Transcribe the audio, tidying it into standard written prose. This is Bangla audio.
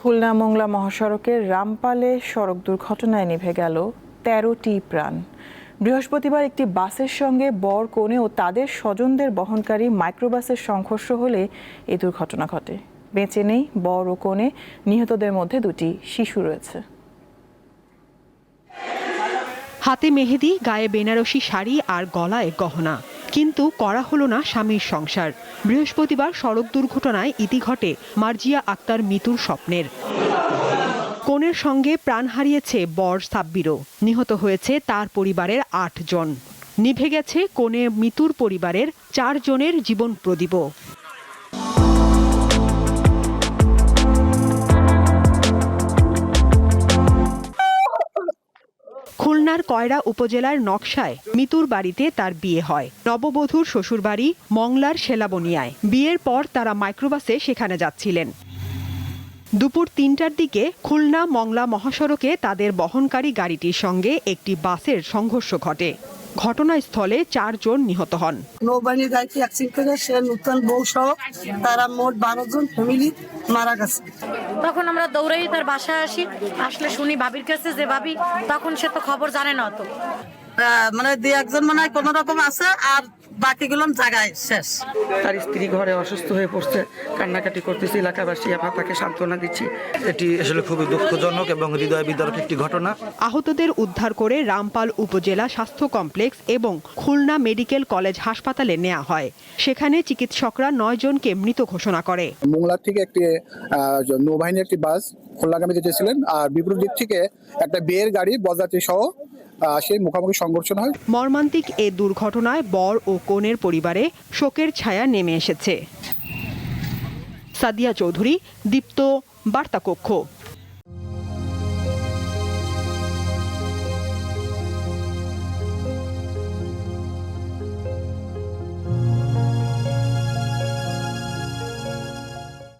খুলনা মোংলা মহাসড়কের রামপালে সড়ক দুর্ঘটনায় নিভে গেল ১৩টি প্রাণ। বৃহস্পতিবার একটি বাসের সঙ্গে বর কনে ও তাদের স্বজনদের বহনকারী মাইক্রোবাসের সংঘর্ষ হলে এই দুর্ঘটনা ঘটে। বেঁচে নেই বর ও কনে, নিহতদের মধ্যে দুটি শিশু রয়েছে। হাতে মেহেদি, গায়ে বেনারসি শাড়ি আর গলায় গহনা, কিন্তু করা হলো না স্বামীর সংসার। বৃহস্পতিবার সড়ক দুর্ঘটনায় ইতি ঘটে মার্জিয়া আক্তার মিতুর স্বপ্নের। কনের সঙ্গে প্রাণ হারিয়েছে বর সাব্বিরও। নিহত হয়েছে তার পরিবারের ৮ জন। নিভে গেছে কনে মিতুর পরিবারের ৪ জনের জীবন প্রদীপও। খুলনার কয়রা উপজেলার নকশায় মিতুর বাড়িতে তার বিয়ে হয়। নববধূর শ্বশুরবাড়ি মংলার শেলাবনিয়ায়। বিয়ের পর তারা মাইক্রোবাসে সেখানে যাচ্ছিলেন। দুপুর ৩টার দিকে খুলনা মংলা মহাসড়কে তাদের বহনকারী গাড়িটির সঙ্গে একটি বাসের সংঘর্ষ ঘটে। ঘটনাস্থলে ৪ জন নিহত হন। নৌবাহিনীর গাড়িটি অ্যাক্সিডেন্ট করে সে নতুন বউ সহ তারা মোট ১২ জন ফ্যামিলি মারা গেছে। তখন আমরা দৌড়াই তার বাসায় আসলে শুনি ভাবির কাছে যে ভাবি, তখন সে তো খবর জানে না। তো মানে ২-১ জন মনে হয় কোনো রকম আছে, আর বাকিগুলো জায়গায় শেষ। তার স্ত্রী ঘরে অসুস্থ হয়ে পড়ছে, কান্নাকাটি করতেছে, এলাকাবাসী আবার তাকে সান্ত্বনা দিচ্ছি। এটি আসলে খুবই দুঃখজনক এবং হৃদয় বিদারক একটি ঘটনা। আহতদের উদ্ধার করে রামপাল উপজেলা স্বাস্থ্য কমপ্লেক্স এবং খুলনা মেডিকেল কলেজ হাসপাতালে নেওয়া হয়। সেখানে চিকিৎসকরা ৯ জনকে মৃত ঘোষণা করে। মোংলা থেকে একটি নৌবাহিনীর একটি বাস খুলনাগামী যেতেছিলেন, আর বিপরীত দিক থেকে একটা বিয়ের গাড়ি বরযাত্রী সহ সেই মুখোমুখি সংঘর্ষ হয়। মর্মান্তিক এ দুর্ঘটনায় বর ও কনের পরিবারে শোকের ছায়া নেমে এসেছে। সাদিয়া চৌধুরী, দীপ্ত, বার্তা কক্ষ।